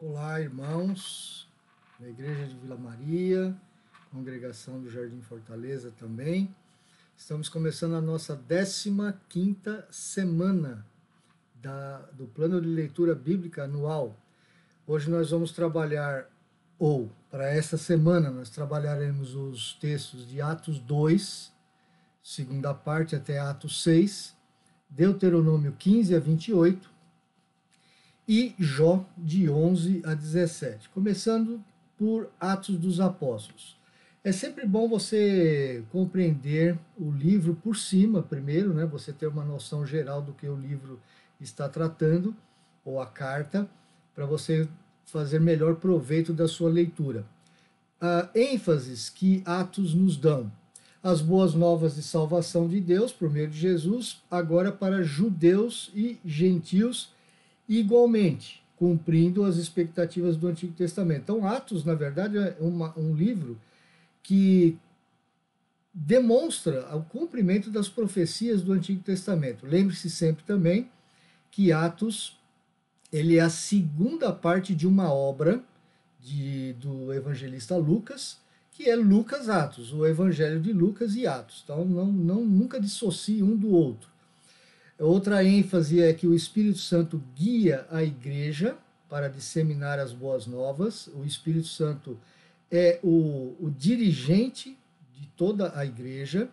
Olá, irmãos da Igreja de Vila Maria, congregação do Jardim Fortaleza também. Estamos começando a nossa 15ª semana do plano de leitura bíblica anual. Hoje nós vamos trabalhar, para esta semana, nós trabalharemos os textos de Atos 2, segunda parte até Atos 6, Deuteronômio 15 a 28, e Jó, de 11 a 17. Começando por Atos dos Apóstolos. É sempre bom você compreender o livro por cima primeiro, né? Você ter uma noção geral do que o livro está tratando, ou a carta, para você fazer melhor proveito da sua leitura. Ênfases que Atos nos dão. As boas novas de salvação de Deus por meio de Jesus, agora para judeus e gentios, igualmente, cumprindo as expectativas do Antigo Testamento. Então, Atos, na verdade, é um livro que demonstra o cumprimento das profecias do Antigo Testamento. Lembre-se sempre também que Atos ele é a segunda parte de uma obra do evangelista Lucas, que é Lucas Atos, o Evangelho de Lucas e Atos. Então, nunca dissocie um do outro. Outra ênfase é que o Espírito Santo guia a igreja para disseminar as boas novas. O Espírito Santo é o dirigente de toda a igreja.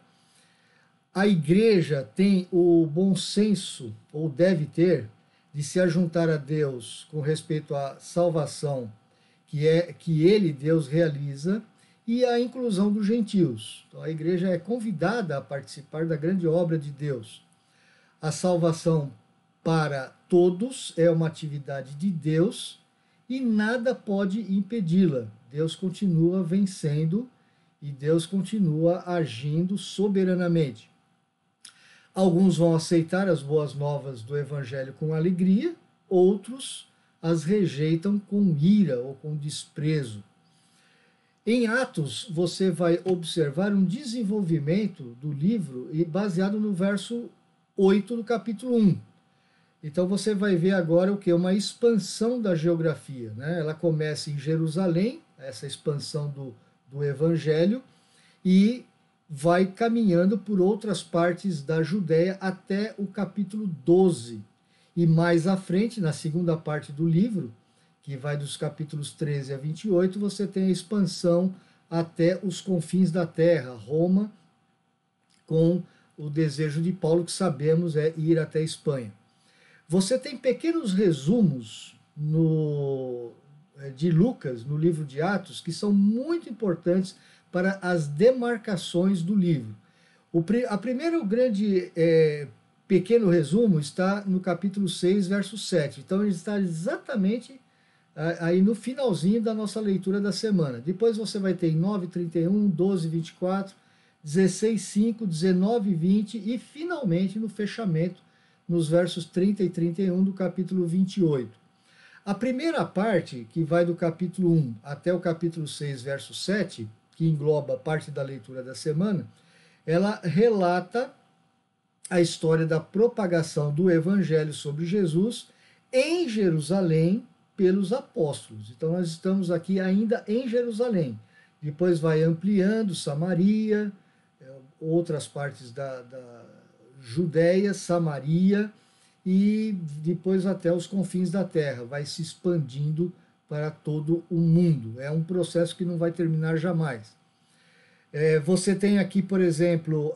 A igreja tem o bom senso, ou deve ter, de se ajuntar a Deus com respeito à salvação que ele, Deus, realiza, e a inclusão dos gentios. Então, a igreja é convidada a participar da grande obra de Deus. A salvação para todos é uma atividade de Deus e nada pode impedi-la. Deus continua vencendo e Deus continua agindo soberanamente. Alguns vão aceitar as boas novas do Evangelho com alegria, outros as rejeitam com ira ou com desprezo. Em Atos, você vai observar um desenvolvimento do livro baseado no verso 8 do capítulo 1. Então você vai ver agora o que? Uma expansão da geografia. Né? Ela começa em Jerusalém, essa expansão do Evangelho, e vai caminhando por outras partes da Judéia até o capítulo 12. E mais à frente, na segunda parte do livro, que vai dos capítulos 13 a 28, você tem a expansão até os confins da terra, Roma, com o desejo de Paulo, que sabemos é ir até a Espanha. Você tem pequenos resumos de Lucas, no livro de Atos, que são muito importantes para as demarcações do livro. A primeiro grande pequeno resumo está no capítulo 6, verso 7. Então ele está exatamente aí no finalzinho da nossa leitura da semana. Depois você vai ter em 9:31, 12:24, 16:5, 19:20 e finalmente no fechamento, nos versos 30 e 31 do capítulo 28. A primeira parte, que vai do capítulo 1 até o capítulo 6, verso 7, que engloba parte da leitura da semana, ela relata a história da propagação do evangelho sobre Jesus em Jerusalém pelos apóstolos. Então nós estamos aqui ainda em Jerusalém. Depois vai ampliando Samaria, outras partes da Judéia, Samaria, e depois até os confins da terra, vai se expandindo para todo o mundo. É um processo que não vai terminar jamais. Você tem aqui, por exemplo,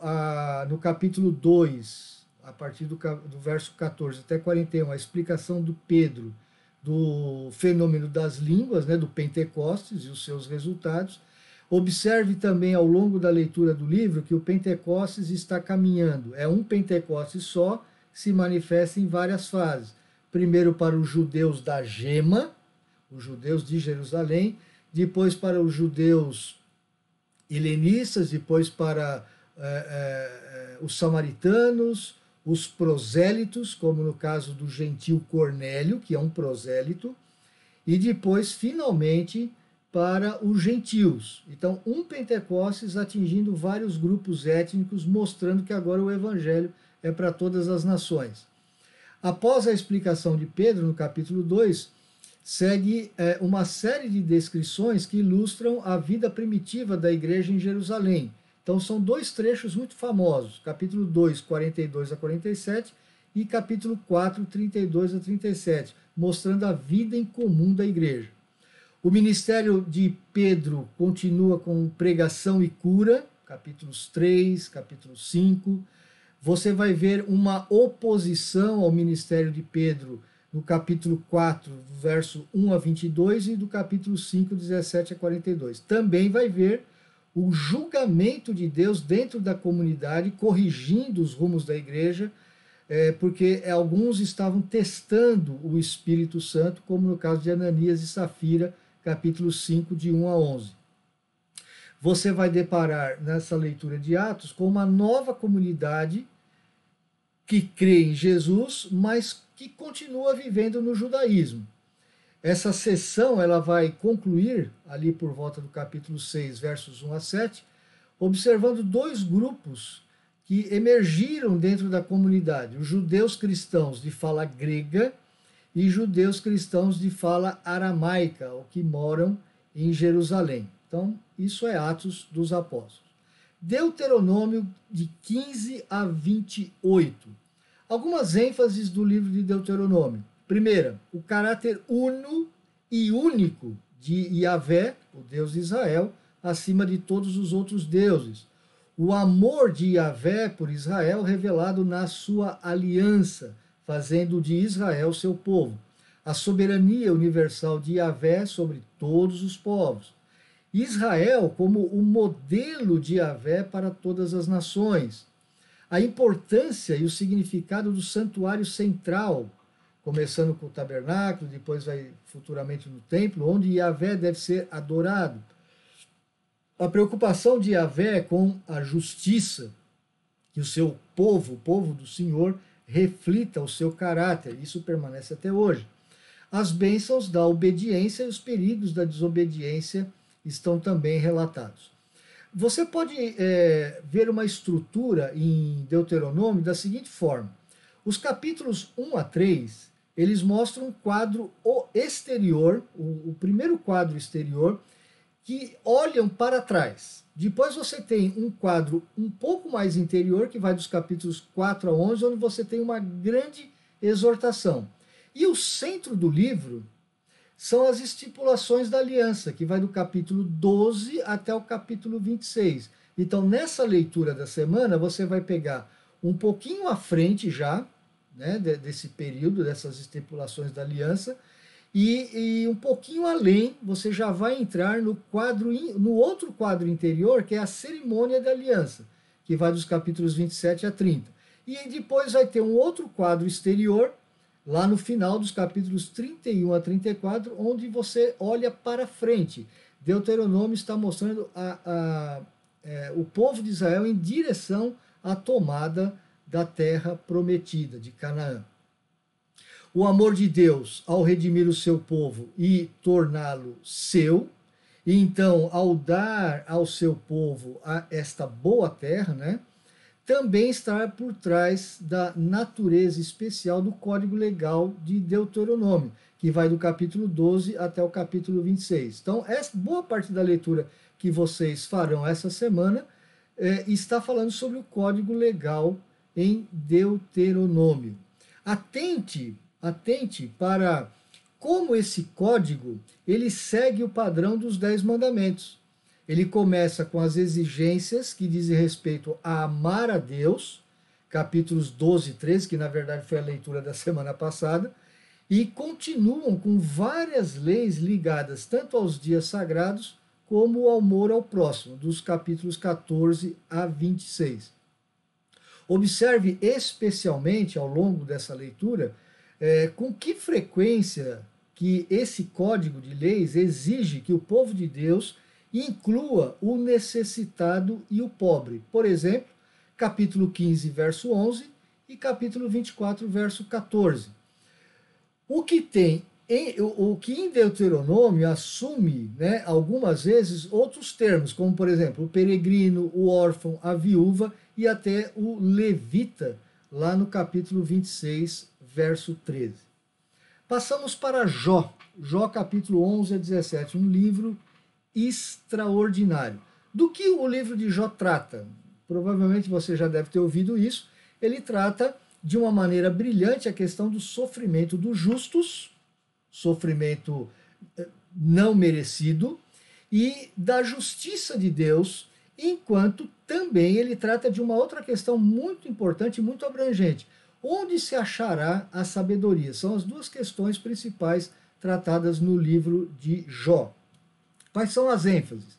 no capítulo 2, a partir do verso 14 até 41, a explicação do Pedro do fenômeno das línguas, né, do Pentecostes e os seus resultados. Observe também ao longo da leitura do livro que o Pentecostes está caminhando. É um Pentecostes só, que se manifesta em várias fases. Primeiro para os judeus da Gema, os judeus de Jerusalém, depois para os judeus helenistas, depois para os samaritanos, os prosélitos, como no caso do gentil Cornélio, que é um prosélito, e depois, finalmente, para os gentios. Então, um Pentecostes atingindo vários grupos étnicos, mostrando que agora o evangelho é para todas as nações. Após a explicação de Pedro, no capítulo 2, segue uma série de descrições que ilustram a vida primitiva da igreja em Jerusalém. Então são dois trechos muito famosos, capítulo 2, 42 a 47 e capítulo 4, 32 a 37, mostrando a vida em comum da igreja. O ministério de Pedro continua com pregação e cura, capítulos 3, capítulo 5. Você vai ver uma oposição ao ministério de Pedro no capítulo 4, verso 1 a 22 e do capítulo 5, 17 a 42. Também vai ver o julgamento de Deus dentro da comunidade, corrigindo os rumos da igreja, porque alguns estavam testando o Espírito Santo, como no caso de Ananias e Safira, capítulo 5, de 1 a 11. Você vai deparar nessa leitura de Atos com uma nova comunidade que crê em Jesus, mas que continua vivendo no judaísmo. Essa sessão ela vai concluir ali por volta do capítulo 6, versos 1 a 7, observando dois grupos que emergiram dentro da comunidade, os judeus cristãos de fala grega e judeus cristãos de fala aramaica, ou que moram em Jerusalém. Então, isso é Atos dos Apóstolos. Deuteronômio de 15 a 28. Algumas ênfases do livro de Deuteronômio. Primeira, o caráter uno e único de Yahvé, o Deus de Israel, acima de todos os outros deuses. O amor de Yahvé por Israel revelado na sua aliança, fazendo de Israel seu povo. A soberania universal de Yahvé sobre todos os povos. Israel como o modelo de Yahvé para todas as nações. A importância e o significado do santuário central, começando com o tabernáculo, depois vai futuramente no templo, onde Yahvé deve ser adorado. A preocupação de Yahvé com a justiça, que o seu povo, o povo do Senhor, reflita o seu caráter. Isso permanece até hoje. As bênçãos da obediência e os perigos da desobediência estão também relatados. Você pode ver uma estrutura em Deuteronômio da seguinte forma. Os capítulos 1 a 3, eles mostram um quadro exterior, o primeiro quadro exterior, que olham para trás. Depois você tem um quadro um pouco mais interior, que vai dos capítulos 4 a 11, onde você tem uma grande exortação. E o centro do livro são as estipulações da aliança, que vai do capítulo 12 até o capítulo 26. Então, nessa leitura da semana, você vai pegar um pouquinho à frente já, né, desse período, dessas estipulações da aliança, e um pouquinho além, você já vai entrar no outro quadro interior, que é a cerimônia da aliança, que vai dos capítulos 27 a 30. E depois vai ter um outro quadro exterior, lá no final dos capítulos 31 a 34, onde você olha para frente. Deuteronômio está mostrando o povo de Israel em direção à tomada da terra prometida, de Canaã. O amor de Deus ao redimir o seu povo e torná-lo seu, e então ao dar ao seu povo esta boa terra, né, também está por trás da natureza especial do Código Legal de Deuteronômio, que vai do capítulo 12 até o capítulo 26. Então, boa parte da leitura que vocês farão essa semana está falando sobre o Código Legal em Deuteronômio. Atente para como esse código ele segue o padrão dos 10 mandamentos. Ele começa com as exigências que dizem respeito a amar a Deus, capítulos 12 e 13, que na verdade foi a leitura da semana passada, e continuam com várias leis ligadas tanto aos dias sagrados como ao amor ao próximo, dos capítulos 14 a 26. Observe especialmente ao longo dessa leitura com que frequência que esse código de leis exige que o povo de Deus inclua o necessitado e o pobre. Por exemplo, capítulo 15, verso 11 e capítulo 24, verso 14. O que em Deuteronômio assume, né, algumas vezes outros termos, como por exemplo o peregrino, o órfão, a viúva e até o levita, lá no capítulo 26, verso 13. Passamos para Jó. Jó capítulo 11 a 17, um livro extraordinário. Do que o livro de Jó trata? Provavelmente você já deve ter ouvido isso. Ele trata de uma maneira brilhante a questão do sofrimento dos justos, sofrimento não merecido, e da justiça de Deus, enquanto também ele trata de uma outra questão muito importante e muito abrangente. Onde se achará a sabedoria? São as duas questões principais tratadas no livro de Jó. Quais são as ênfases?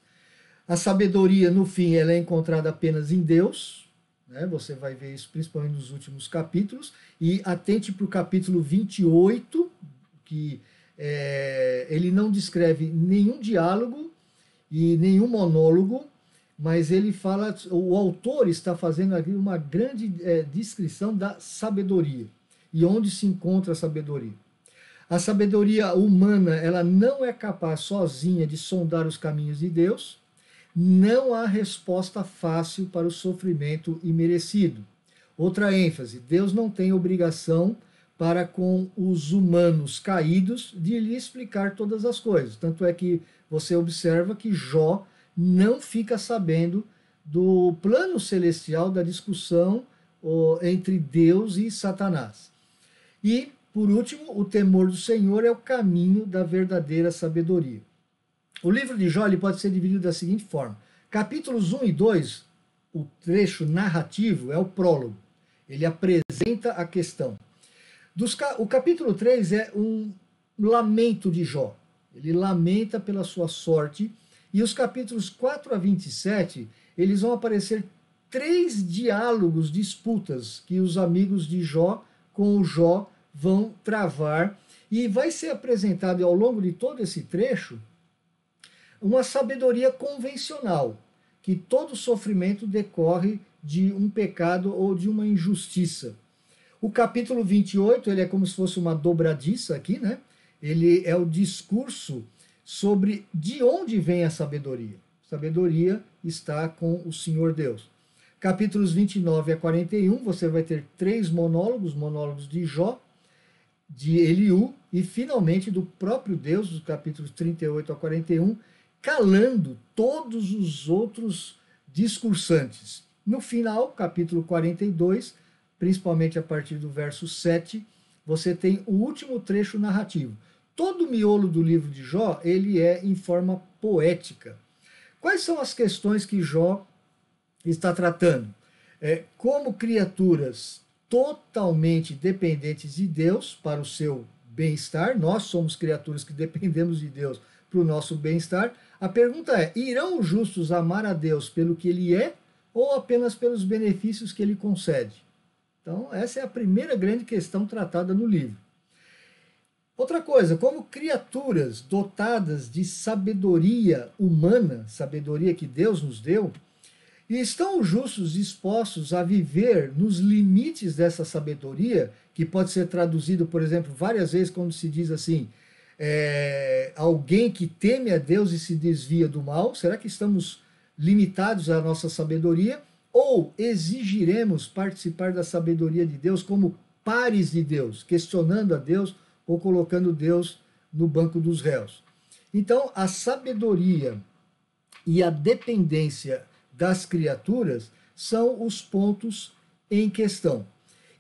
A sabedoria, no fim, ela é encontrada apenas em Deus, né? Você vai ver isso principalmente nos últimos capítulos, e atente para o capítulo 28, que ele não descreve nenhum diálogo e nenhum monólogo, mas ele fala, o autor está fazendo aqui uma grande descrição da sabedoria e onde se encontra a sabedoria. A sabedoria humana, ela não é capaz sozinha de sondar os caminhos de Deus. Não há resposta fácil para o sofrimento imerecido. Outra ênfase: Deus não tem obrigação para com os humanos caídos de lhe explicar todas as coisas. Tanto é que você observa que Jó não fica sabendo do plano celestial da discussão entre Deus e Satanás. E, por último, o temor do Senhor é o caminho da verdadeira sabedoria. O livro de Jó ele pode ser dividido da seguinte forma. Capítulos 1 e 2, o trecho narrativo é o prólogo. Ele apresenta a questão. O capítulo 3 é um lamento de Jó. Ele lamenta pela sua sorte. E os capítulos 4 a 27, eles vão aparecer 3 diálogos, disputas que os amigos de Jó com o Jó vão travar. E vai ser apresentado ao longo de todo esse trecho uma sabedoria convencional, que todo sofrimento decorre de um pecado ou de uma injustiça. O capítulo 28, ele é como se fosse uma dobradiça aqui, né? Ele é o discurso sobre de onde vem a sabedoria. Sabedoria está com o Senhor Deus. Capítulos 29 a 41, você vai ter 3 monólogos de Jó, de Eliú e finalmente do próprio Deus, dos capítulos 38 a 41, calando todos os outros discursantes. No final, capítulo 42, principalmente a partir do verso 7, você tem o último trecho narrativo. Todo o miolo do livro de Jó, ele é em forma poética. Quais são as questões que Jó está tratando? Como criaturas totalmente dependentes de Deus para o seu bem-estar, nós somos criaturas que dependemos de Deus para o nosso bem-estar. A pergunta é: irão os justos amar a Deus pelo que ele é ou apenas pelos benefícios que ele concede? Então, essa é a primeira grande questão tratada no livro. Outra coisa, como criaturas dotadas de sabedoria humana, sabedoria que Deus nos deu, e estão os justos dispostos a viver nos limites dessa sabedoria, que pode ser traduzido, por exemplo, várias vezes quando se diz assim, alguém que teme a Deus e se desvia do mal? Será que estamos limitados à nossa sabedoria? Ou exigiremos participar da sabedoria de Deus como pares de Deus, questionando a Deus ou colocando Deus no banco dos réus? Então, a sabedoria e a dependência das criaturas são os pontos em questão.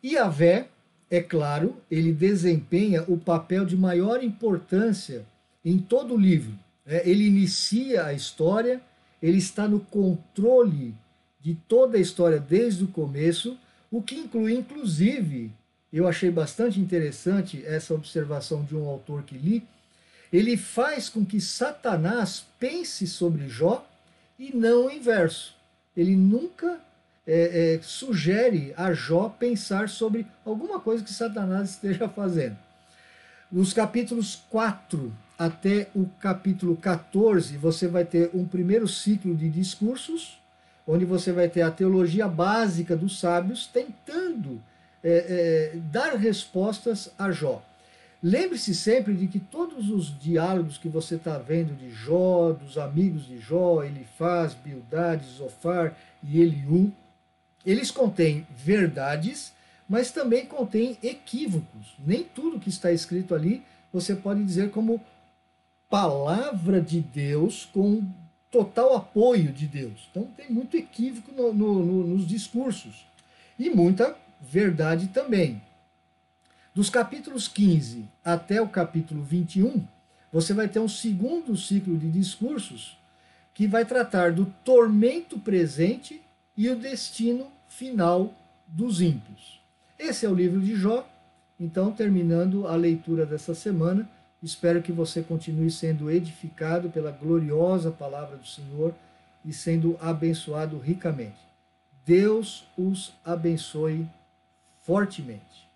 E Yahvé, é claro, ele desempenha o papel de maior importância em todo o livro. Ele inicia a história, ele está no controle de toda a história desde o começo, o que inclui, inclusive, eu achei bastante interessante essa observação de um autor que li, ele faz com que Satanás pense sobre Jó e não o inverso. Ele nunca sugere a Jó pensar sobre alguma coisa que Satanás esteja fazendo. Nos capítulos 4 até o capítulo 14, você vai ter um primeiro ciclo de discursos, onde você vai ter a teologia básica dos sábios tentando dar respostas a Jó. Lembre-se sempre de que todos os diálogos que você está vendo de Jó, dos amigos de Jó, Elifaz, Bildade, Zofar e Eliú, eles contêm verdades, mas também contém equívocos. Nem tudo que está escrito ali você pode dizer como palavra de Deus com total apoio de Deus. Então tem muito equívoco nos discursos e muita verdade também. Dos capítulos 15 até o capítulo 21, você vai ter um segundo ciclo de discursos que vai tratar do tormento presente e o destino final dos ímpios. Esse é o livro de Jó. Então, terminando a leitura dessa semana, espero que você continue sendo edificado pela gloriosa palavra do Senhor e sendo abençoado ricamente. Deus os abençoe fortemente.